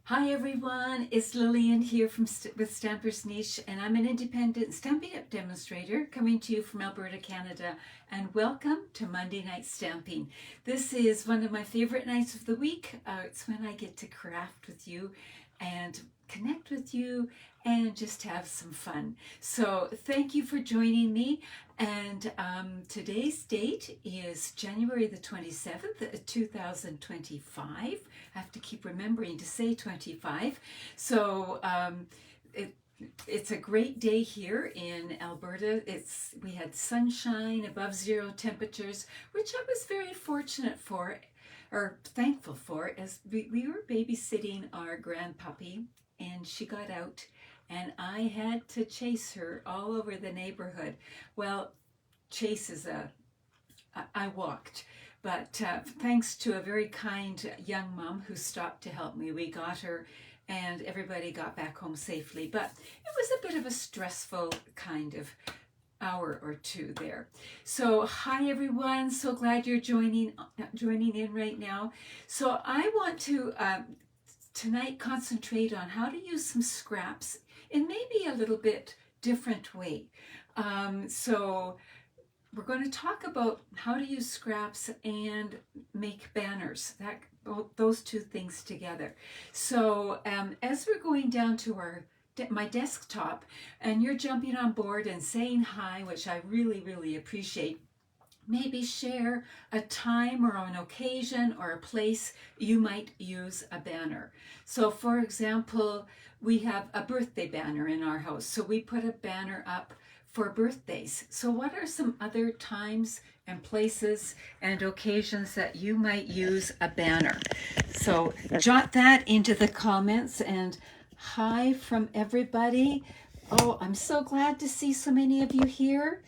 Hi everyone, it's Lillian here with Stampers Niche, and I'm an independent Stampin' Up! Demonstrator coming to you from Alberta, Canada, and welcome to Monday Night Stamping. This is one of my favorite nights of the week. It's when I get to craft with you and connect with you and just have some fun. So thank you for joining me, and today's date is January the 27th, 2025. I have to keep remembering to say 25. So it's a great day here in Alberta. We had sunshine, above zero temperatures, which I was very fortunate for, or thankful for, as we were babysitting our grandpuppy, and she got out and I had to chase her all over the neighborhood. Well, chase is I walked, but thanks to a very kind young mom who stopped to help me, we got her and everybody got back home safely. But it was a bit of a stressful kind of hour or two there. So hi everyone, so glad you're joining in right now. So I want to tonight concentrate on how to use some scraps in maybe a little bit different way. So we're going to talk about how to use scraps and make banners, those two things together. So as we're going down to my desktop and you're jumping on board and saying hi, which I really appreciate, maybe share a time or an occasion or a place you might use a banner. So for example, we have a birthday banner in our house. So we put a banner up for birthdays. So what are some other times and places and occasions that you might use a banner? So jot that into the comments. And hi from everybody. Oh, I'm so glad to see so many of you here.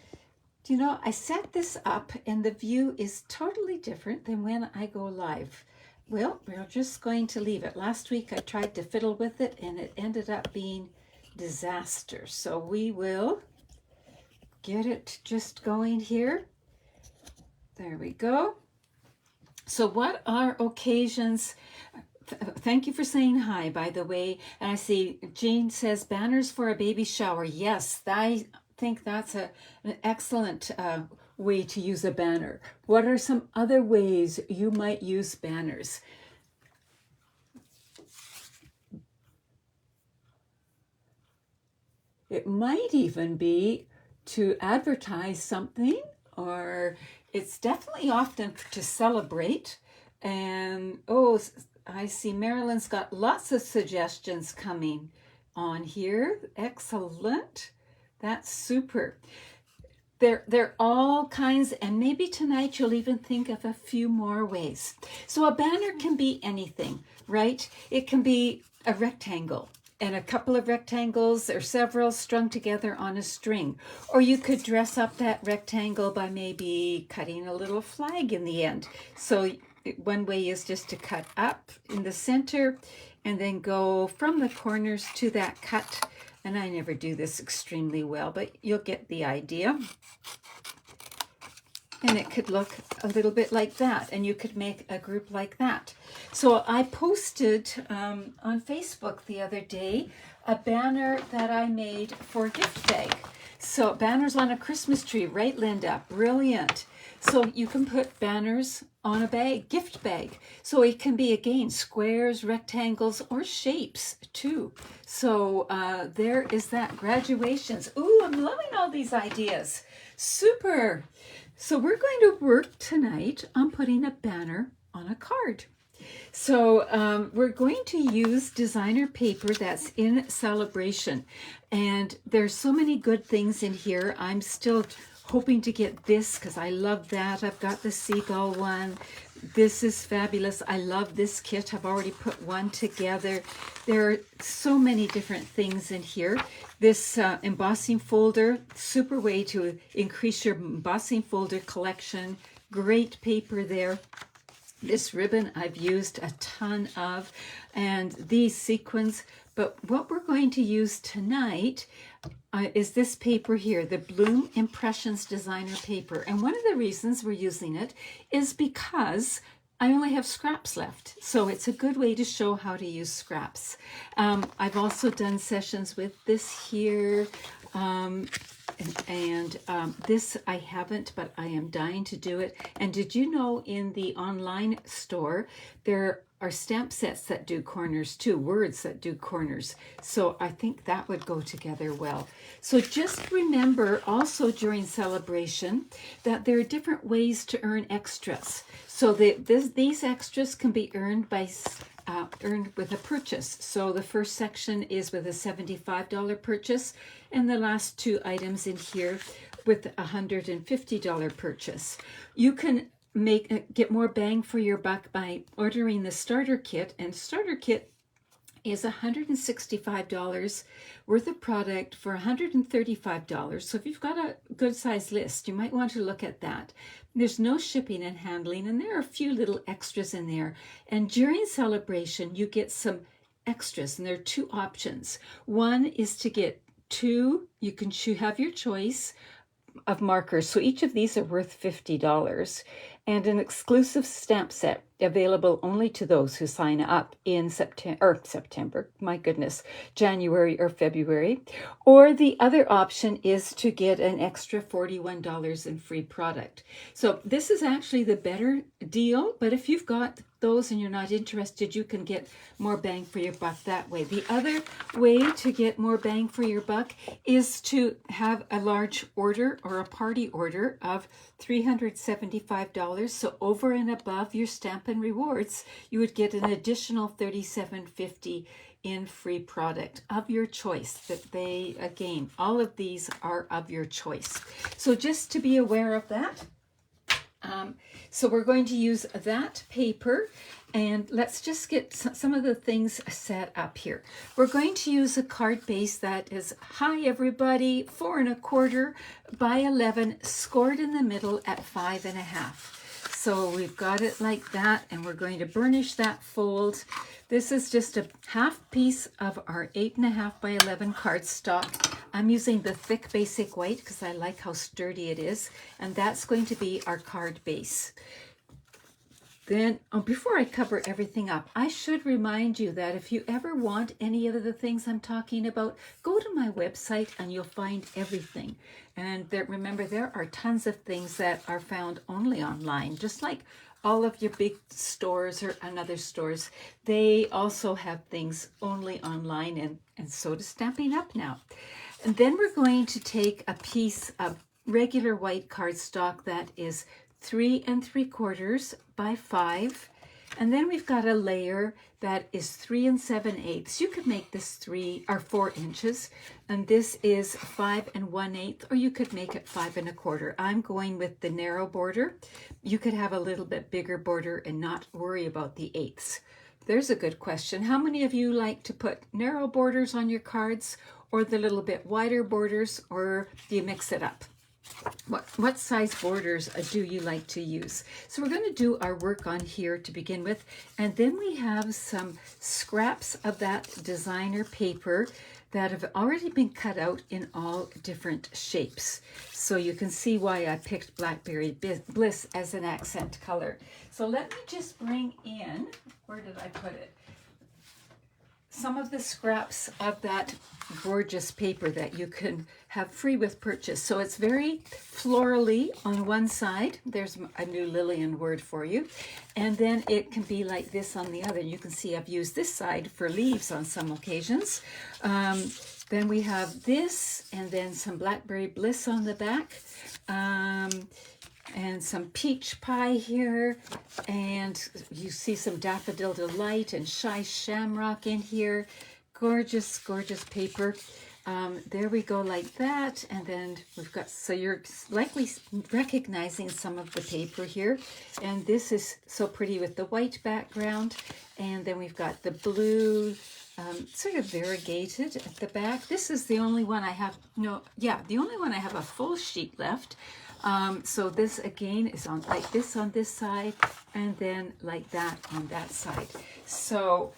You know, I set this up and the view is totally different than when I go live. Well, we're just going to leave it. Last week I tried to fiddle with it and it ended up being disaster. So we will get it just going here. There we go. So what are occasions? Thank you for saying hi, by the way. And I see Jean says banners for a baby shower. Yes, I think that's an excellent way to use a banner. What are some other ways you might use banners? It might even be to advertise something, or it's definitely often to celebrate. And oh, I see Marilyn's got lots of suggestions coming on here. Excellent. That's super. They're all kinds, and maybe tonight you'll even think of a few more ways. So a banner can be anything, right? It can be a rectangle and a couple of rectangles or several strung together on a string. Or you could dress up that rectangle by maybe cutting a little flag in the end. So one way is just to cut up in the center and then go from the corners to that cut. And I never do this extremely well, but you'll get the idea. And it could look a little bit like that, and you could make a group like that. So I posted on Facebook the other day a banner that I made for a gift bag. So banners on a Christmas tree, right, Linda? Brilliant. So you can put banners on a bag, gift bag. So it can be, again, squares, rectangles, or shapes too. So there is that. Graduations. Ooh, I'm loving all these ideas. Super. So we're going to work tonight on putting a banner on a card. So we're going to use designer paper that's in Celebration. And there's so many good things in here. I'm still hoping to get this because I love that. I've got the seagull one. This is fabulous. I love this kit. I've already put one together. There are so many different things in here. This embossing folder, super way to increase your embossing folder collection. Great paper there. This ribbon I've used a ton of, and these sequins. But what we're going to use tonight is this paper here, the Bloom Impressions designer paper. And one of the reasons we're using it is because I only have scraps left. So it's a good way to show how to use scraps. I've also done sessions with this here. This I haven't, but I am dying to do it. And did you know in the online store, there are stamp sets that do corners too, words that do corners. So I think that would go together well. So just remember also during celebration that there are different ways to earn extras. So these extras can be earned by earned with a purchase. So the first section is with a $75 purchase, and the last two items in here with a $150 purchase. You can get more bang for your buck by ordering the starter kit, and starter kit is $165 worth of product for $135. So if you've got a good size list, you might want to look at that. There's no shipping and handling, and there are a few little extras in there. And during celebration, you get some extras, and there are two options. One is to get two, you can have your choice of markers. So each of these are worth $50, and an exclusive stamp set available only to those who sign up in January or February. Or the other option is to get an extra $41 in free product. So this is actually the better deal, but if you've got those and you're not interested, you can get more bang for your buck that way. The other way to get more bang for your buck is to have a large order or a party order of $375. So over and above your stamp and rewards, you would get an additional $37.50 in free product of your choice. That they, again, all of these are of your choice. So just to be aware of that. So we're going to use that paper, and let's just get some of the things set up here. We're going to use a card base that is, hi everybody, 4 1/4 by 11, scored in the middle at 5 1/2. So we've got it like that, and we're going to burnish that fold. This is just a half piece of our 8 1/2 by 11 cardstock. I'm using the thick basic white because I like how sturdy it is, and that's going to be our card base. Then, before I cover everything up, I should remind you that if you ever want any of the things I'm talking about, go to my website and you'll find everything. And remember, there are tons of things that are found only online, just like all of your big stores or other stores. They also have things only online, and so does Stampin' Up! Now. And then we're going to take a piece of regular white cardstock that is 3 3/4 by 5, and then we've got a layer that is 3 7/8. You could make this 3 or 4 inches, and this is 5 1/8, or you could make it 5 1/4. I'm going with the narrow border. You could have a little bit bigger border and not worry about the eighths. There's a good question. How many of you like to put narrow borders on your cards, or the little bit wider borders, or do you mix it up? What size borders do you like to use? So we're going to do our work on here to begin with, and then we have some scraps of that designer paper that have already been cut out in all different shapes. So you can see why I picked Blackberry Bliss as an accent color. So let me just bring in, where did I put it? Some of the scraps of that gorgeous paper that you can have free with purchase. So it's very florally on one side. There's a new Lillian word for you. And then it can be like this on the other. You can see I've used this side for leaves on some occasions. Then we have this, and then some Blackberry Bliss on the back. And some peach pie here, and you see some Daffodil Delight and Shy Shamrock in here. Gorgeous, gorgeous paper. There we go, like that. And then we've got, so you're likely recognizing some of the paper here. And this is so pretty with the white background. And then we've got the blue, sort of variegated at the back. This is the only one I have, the only one I have a full sheet left. So this again is on like this on this side, and then like that on that side. So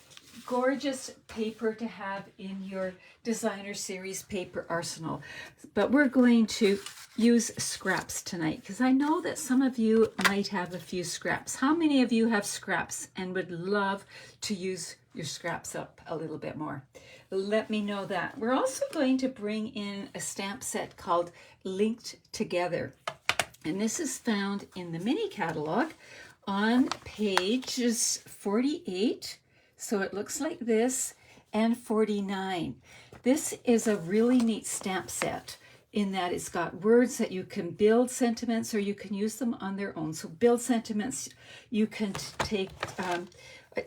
gorgeous paper to have in your designer series paper arsenal. But we're going to use scraps tonight because I know that some of you might have a few scraps. How many of you have scraps and would love to use your scraps up a little bit more? Let me know that. We're also going to bring in a stamp set called Linked Together. And this is found in the mini catalog on pages 48. So it looks like this, and 49. This is a really neat stamp set in that it's got words that you can build sentiments or you can use them on their own. So build sentiments, you can take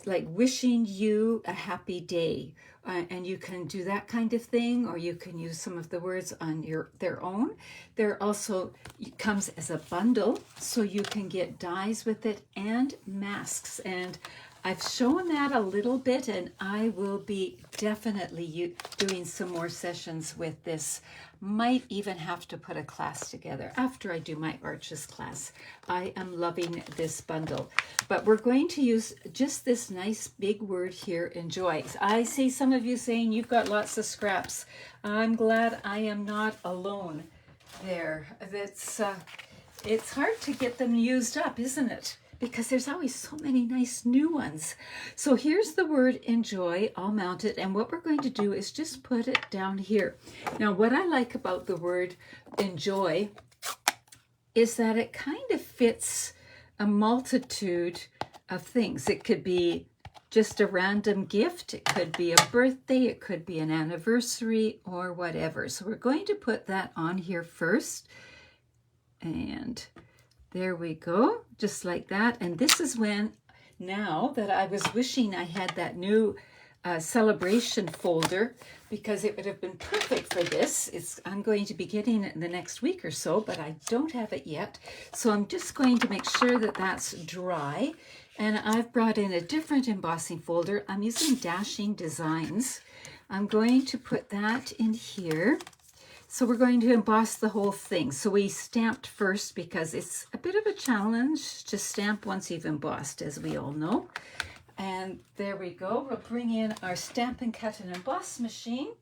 like wishing you a happy day, and you can do that kind of thing, or you can use some of the words on their own. There also comes as a bundle, so you can get dies with it and masks. And I've shown that a little bit, and I will be definitely doing some more sessions with this. Might even have to put a class together after I do my Arches class. I am loving this bundle. But we're going to use just this nice big word here, enjoy. I see some of you saying you've got lots of scraps. I'm glad I am not alone there. It's hard to get them used up, isn't it? Because there's always so many nice new ones. So here's the word enjoy, all mounted, and what we're going to do is just put it down here. Now, what I like about the word enjoy is that it kind of fits a multitude of things. It could be just a random gift, it could be a birthday, it could be an anniversary, or whatever. So we're going to put that on here first, and there we go, just like that. And this is when, now that I was wishing I had that new celebration folder, because it would have been perfect for this. I'm going to be getting it in the next week or so, but I don't have it yet. So I'm just going to make sure that that's dry. And I've brought in a different embossing folder. I'm using Dashing Designs. I'm going to put that in here. So we're going to emboss the whole thing. So we stamped first because it's a bit of a challenge to stamp once you've embossed, as we all know. And there we go. We'll bring in our Stampin' Cut and Emboss machine.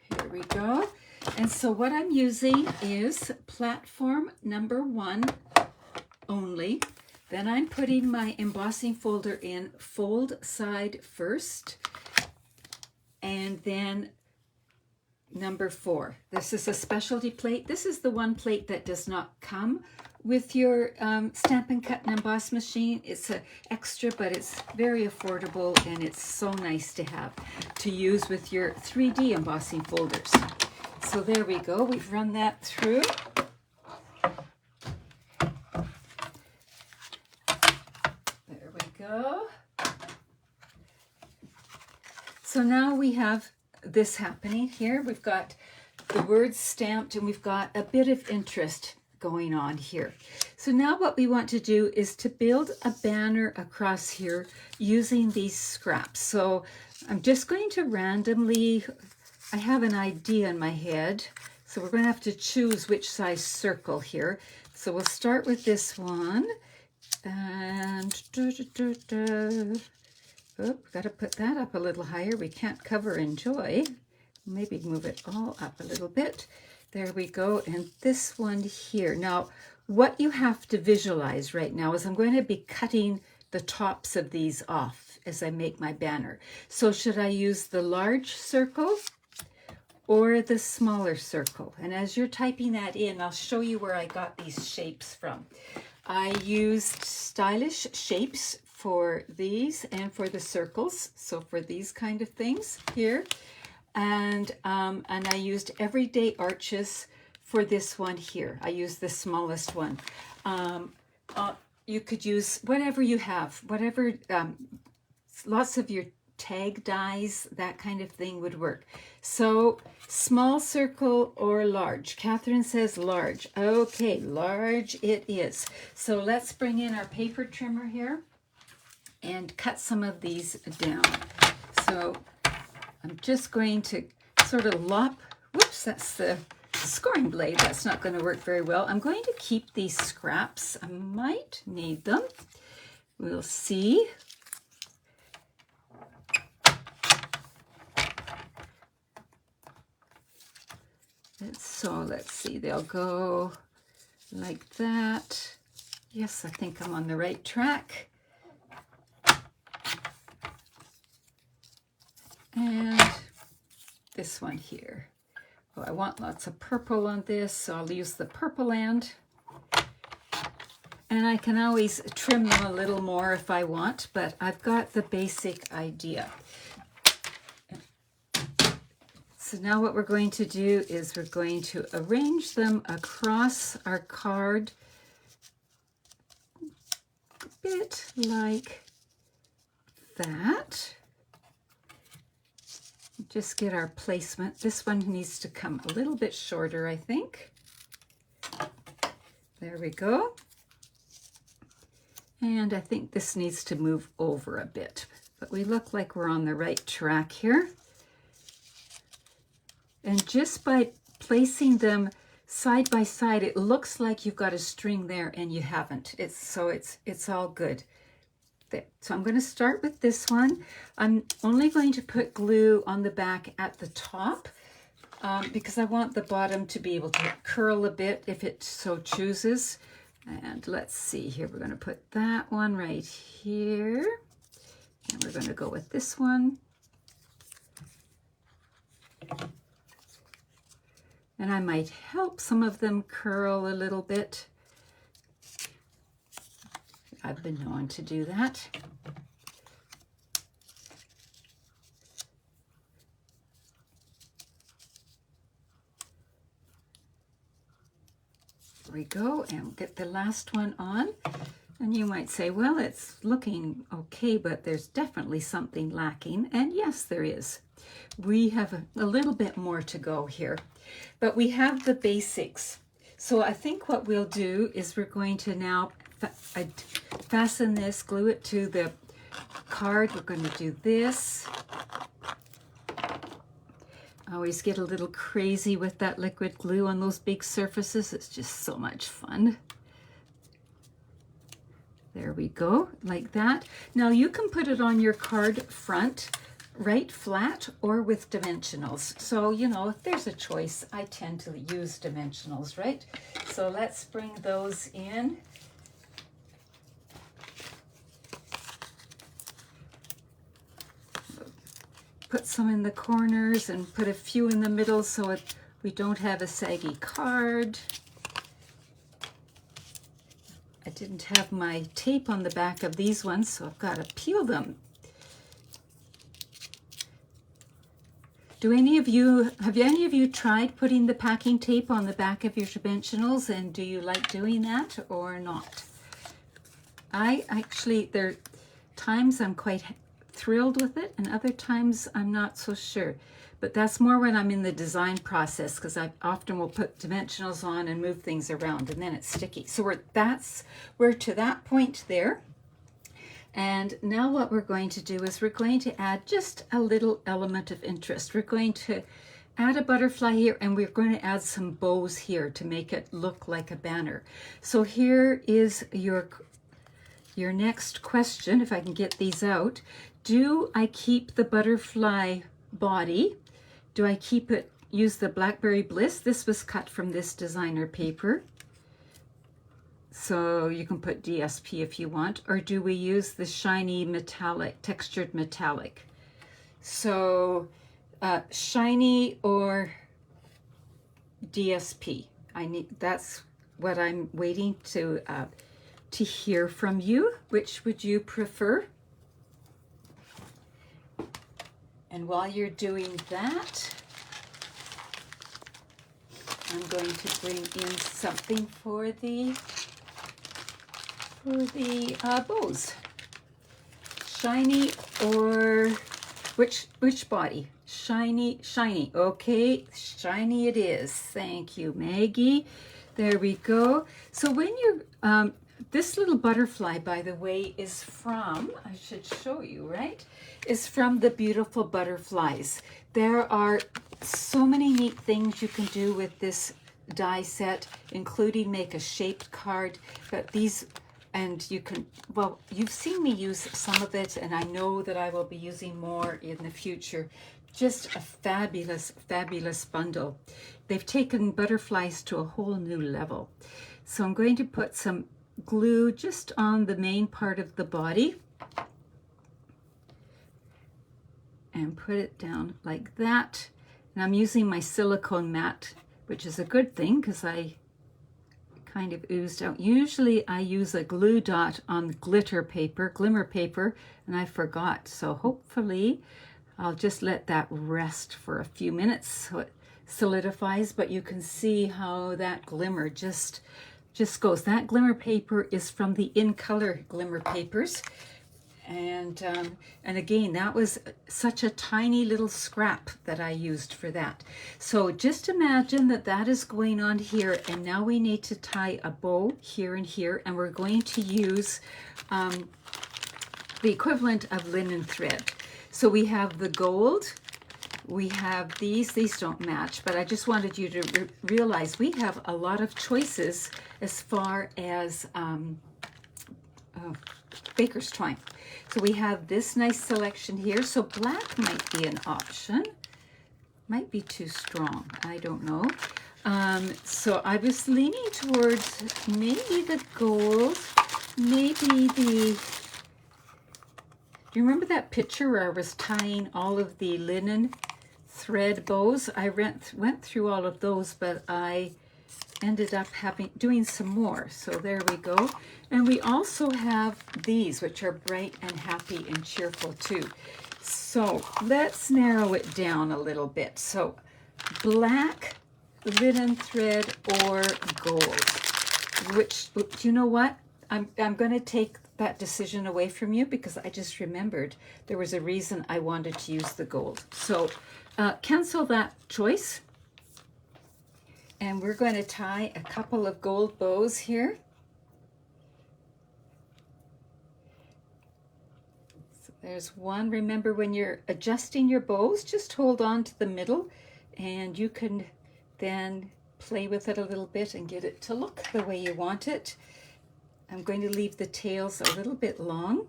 Here we go. And so what I'm using is platform number 1 only. Then I'm putting my embossing folder in fold side first, and then number 4. This is a specialty plate. This is the one plate that does not come with your Stampin' Cut and Emboss machine. It's an extra, but it's very affordable, and it's so nice to have to use with your 3D embossing folders. So there we go. We've run that through. There we go. So now we have this happening here. We've got the words stamped, and we've got a bit of interest going on here. So now what we want to do is to build a banner across here using these scraps. So I'm just going to randomly, I have an idea in my head, so we're going to have to choose which size circle here. So we'll start with this one, and oh, got to put that up a little higher. We can't cover enjoy. Maybe move it all up a little bit. There we go. And this one here. Now, what you have to visualize right now is I'm going to be cutting the tops of these off as I make my banner. So should I use the large circle or the smaller circle? And as you're typing that in, I'll show you where I got these shapes from. I used Stylish Shapes for these and for the circles. So for these kind of things here. And I used Everyday Arches for this one here. I used the smallest one. You could use whatever you have, whatever, lots of your tag dies, that kind of thing would work. So small circle or large. Catherine says large. Okay, large it is. So let's bring in our paper trimmer here and cut some of these down. So I'm just going to sort of lop, whoops, that's the scoring blade. That's not going to work very well. I'm going to keep these scraps. I might need them. We'll see. So let's see, they'll go like that. Yes, I think I'm on the right track. And this one here. Oh, I want lots of purple on this, so I'll use the purple end. And I can always trim them a little more if I want, but I've got the basic idea. So now what we're going to do is we're going to arrange them across our card, a bit like that. Just get our placement. This one needs to come a little bit shorter, I think. There we go. And I think this needs to move over a bit, but we look like we're on the right track here. And just by placing them side by side, it looks like you've got a string there and you haven't. It's all good. So I'm going to start with this one. I'm only going to put glue on the back at the top because I want the bottom to be able to curl a bit if it so chooses. And let's see here, we're going to put that one right here. And we're going to go with this one. And I might help some of them curl a little bit. I've been known to do that. There we go, and get the last one on. And you might say, well, it's looking okay, but there's definitely something lacking. And yes, there is. We have a little bit more to go here, but we have the basics. So I think what we'll do is we're going to now fasten this, glue it to the card. We're going to do this. I always get a little crazy with that liquid glue on those big surfaces. It's just so much fun. There we go, like that. Now you can put it on your card front, right flat, or with dimensionals. So, you know, if there's a choice, I tend to use dimensionals, right? So let's bring those in. Put some in the corners and put a few in the middle so we don't have a saggy card. I didn't have my tape on the back of these ones, so I've got to peel them. Have any of you tried putting the packing tape on the back of your dimensionals, and do you like doing that or not? There are times I'm quite thrilled with it, and other times I'm not so sure. But that's more when I'm in the design process, because I often will put dimensionals on and move things around, and then it's sticky. So we're to that point there. And now what we're going to do is we're going to add just a little element of interest. We're going to add a butterfly here, and we're going to add some bows here to make it look like a banner. So here is your next question, if I can get these out. Do I keep the butterfly body? Do I use the Blackberry Bliss? This was cut from this designer paper. So you can put DSP if you want, or do we use the shiny metallic, textured metallic? So shiny or DSP. That's what I'm waiting to hear from you. Which would you prefer? And while you're doing that, I'm going to bring in something for the bows. Shiny or which body? Shiny. Okay, shiny it is. Thank you, Maggie. There we go. So when you're this little butterfly, by the way, is from, I should show you, right? Is from the Beautiful Butterflies. There are so many neat things you can do with this die set, including make a shaped card, but these, and you can, well, you've seen me use some of it, and I know that I will be using more in the future. Just a fabulous, fabulous bundle. They've taken butterflies to a whole new level. So I'm going to put some glue just on the main part of the body and put it down like that. And I'm using my silicone mat, which is a good thing because I kind of oozed out. Usually I use a glue dot on glimmer paper, and I forgot. So hopefully I'll just let that rest for a few minutes so it solidifies, but you can see how that glimmer just goes. That glimmer paper is from the In Color glimmer papers. And again, that was such a tiny little scrap that I used for that. So just imagine that that is going on here, and now we need to tie a bow here and here, and we're going to use the equivalent of linen thread. So we have the gold, we have these don't match, but I just wanted you to realize we have a lot of choices as far as baker's twine. So we have this nice selection here. So black might be an option. Might be too strong. I don't know. So I was leaning towards maybe the gold, maybe the... Do you remember that picture where I was tying all of the linen thread bows? I went through all of those, but I ended up doing some more. So there we go. And we also have these, which are bright and happy and cheerful too. So let's narrow it down a little bit. So black, linen thread, or gold. Which, you know what? I'm going to take that decision away from you because I just remembered there was a reason I wanted to use the gold. So cancel that choice. And we're going to tie a couple of gold bows here. So there's one. Remember, when you're adjusting your bows, just hold on to the middle, and you can then play with it a little bit and get it to look the way you want it. I'm going to leave the tails a little bit long.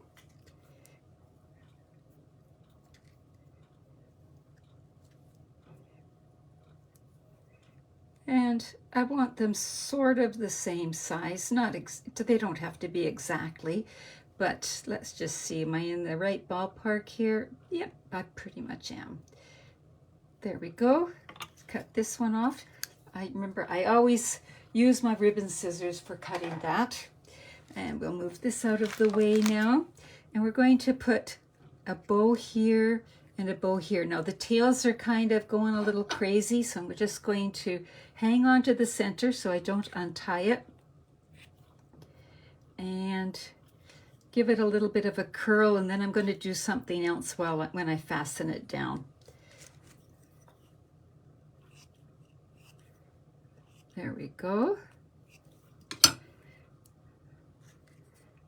And I want them sort of the same size, they don't have to be exactly, but let's just see, am I in the right ballpark here? Yep, I pretty much am. There we go. Let's cut this one off. I remember I always use my ribbon scissors for cutting that. And we'll move this out of the way now. And we're going to put a bow here and a bow here. Now the tails are kind of going a little crazy, so I'm just going to hang on to the center so I don't untie it. And give it a little bit of a curl, and then I'm going to do something else when I fasten it down. There we go.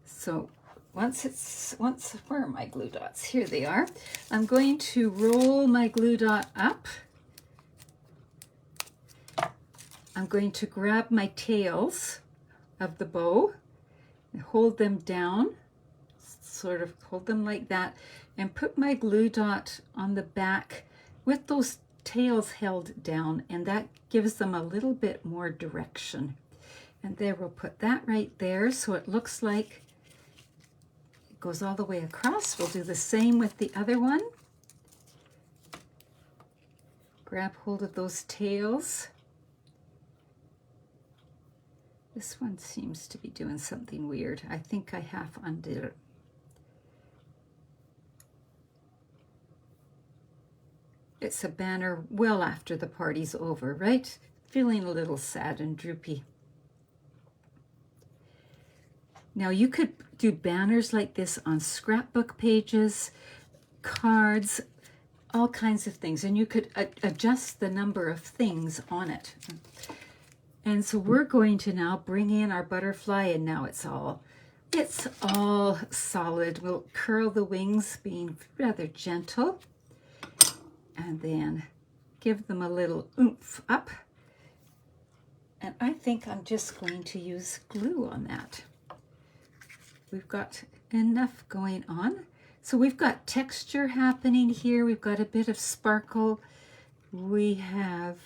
So where are my glue dots? Here they are. I'm going to roll my glue dot up. I'm going to grab my tails of the bow and hold them down, sort of hold them like that, and put my glue dot on the back with those tails held down, and that gives them a little bit more direction. And there, we'll put that right there so it looks like it goes all the way across. We'll do the same with the other one. Grab hold of those tails. This one seems to be doing something weird. I think I half undid it. It's a banner well after the party's over, right? Feeling a little sad and droopy. Now you could do banners like this on scrapbook pages, cards, all kinds of things, and you could adjust the number of things on it. And so we're going to now bring in our butterfly, and now it's all solid. We'll curl the wings, being rather gentle, and then give them a little oomph up. And I think I'm just going to use glue on that. We've got enough going on. So we've got texture happening here. We've got a bit of sparkle. We have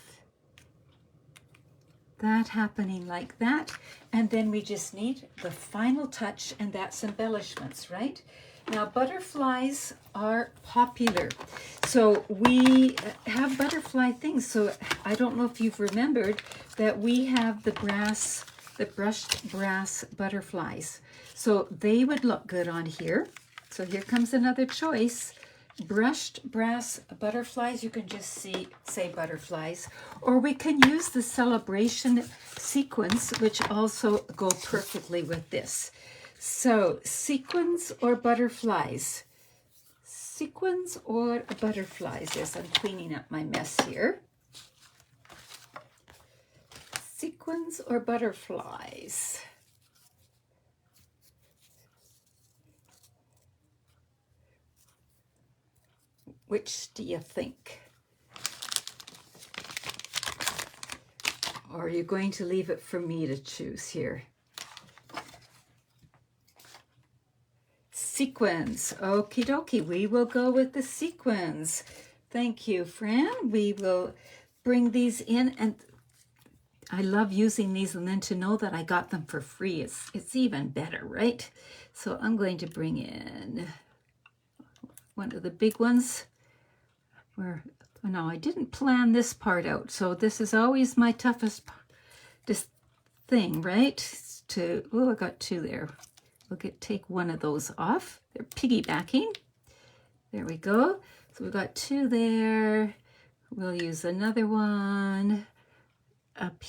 that happening like that. And then we just need the final touch, and that's embellishments, right? Now, butterflies are popular. So we have butterfly things. So I don't know if you've remembered that we have the brushed brass butterflies. So they would look good on here. So here comes another choice. Brushed brass butterflies, you can just say butterflies, or we can use the celebration sequins, which also go perfectly with this. So sequins or butterflies? Sequins or butterflies, as I'm cleaning up my mess here. Sequins or butterflies? Which do you think? Or are you going to leave it for me to choose here? Sequins. Okie dokie. We will go with the sequins. Thank you, Fran. We will bring these in, and I love using these, and then to know that I got them for free, it's even better, right? So I'm going to bring in one of the big ones. No, I didn't plan this part out. So this is always my toughest thing, right? I got two there. We'll take one of those off. They're piggybacking. There we go. So we've got two there. We'll use another one up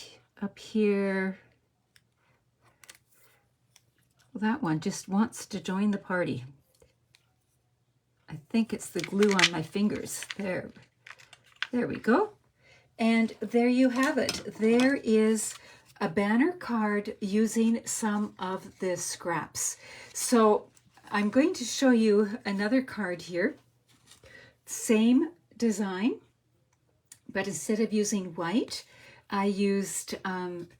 here. Well, that one just wants to join the party. I think it's the glue on my fingers. There we go. And there you have it. There is a banner card using some of the scraps. So I'm going to show you another card here. Same design, but instead of using white, I used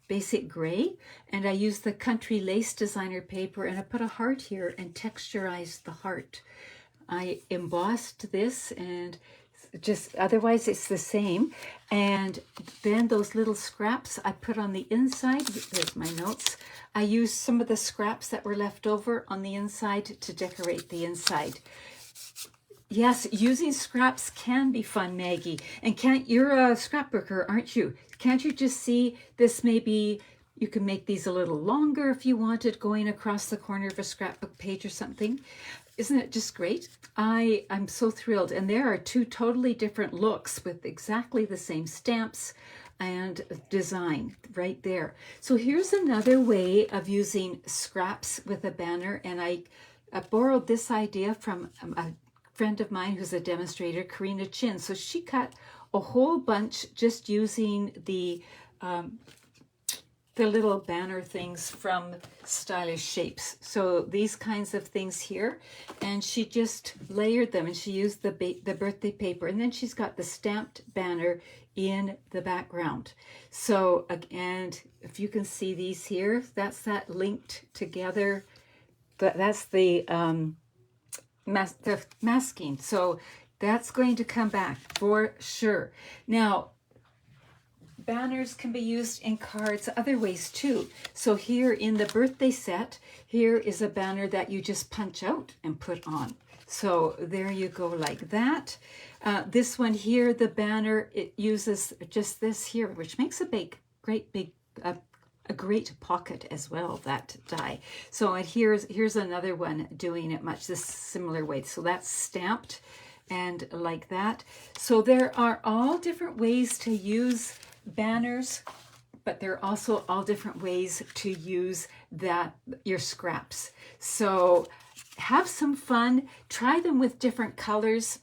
basic gray, and I used the Country Lace Designer paper, and I put a heart here and texturized the heart. I embossed this, and just otherwise it's the same. And then those little scraps I put on the inside. There's my notes. I used some of the scraps that were left over on the inside to decorate the inside. Yes, using scraps can be fun, Maggie. And you're a scrapbooker, aren't you? Can't you just see this? Maybe you can make these a little longer if you wanted, going across the corner of a scrapbook page or something. Isn't it just great? I'm so thrilled. And there are two totally different looks with exactly the same stamps and design right there. So here's another way of using scraps with a banner. And I borrowed this idea from a friend of mine who's a demonstrator, Karina Chin. So she cut a whole bunch just using the little banner things from Stylish Shapes. So these kinds of things here, and she just layered them, and she used the birthday paper, and then she's got the stamped banner in the background. So, and if you can see these here, that's that linked together. That's the masking. So that's going to come back for sure. Now, banners can be used in cards other ways too. So here in the birthday set, here is a banner that you just punch out and put on. So there you go, like that. This one here, the banner, it uses just this here, which makes a great big pocket as well, that die. So and here's another one doing it much this similar way. So that's stamped and like that. So there are all different ways to use banners, but there are also all different ways to use your scraps. So have some fun, try them with different colors.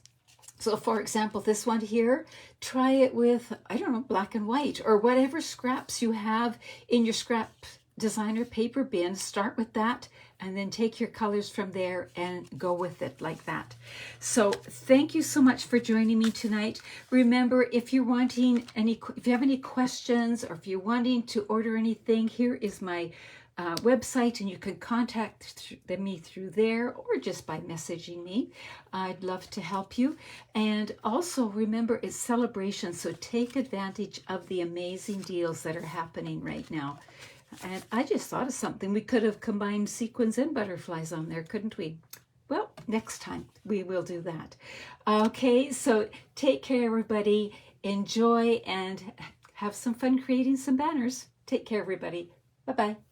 So for example, this one here, try it with, I don't know, black and white, or whatever scraps you have in your scrap designer paper bin. Start with that and then take your colors from there and go with it like that. So thank you so much for joining me tonight. Remember, if you have any questions, or if you're wanting to order anything, here is my website, and you can contact me through there or just by messaging me. I'd love to help you. And also remember, it's celebration, so take advantage of the amazing deals that are happening right now. And I just thought of something. We could have combined sequins and butterflies on there, couldn't we? Well, next time we will do that. Okay, so take care, everybody. Enjoy and have some fun creating some banners. Take care, everybody. Bye-bye.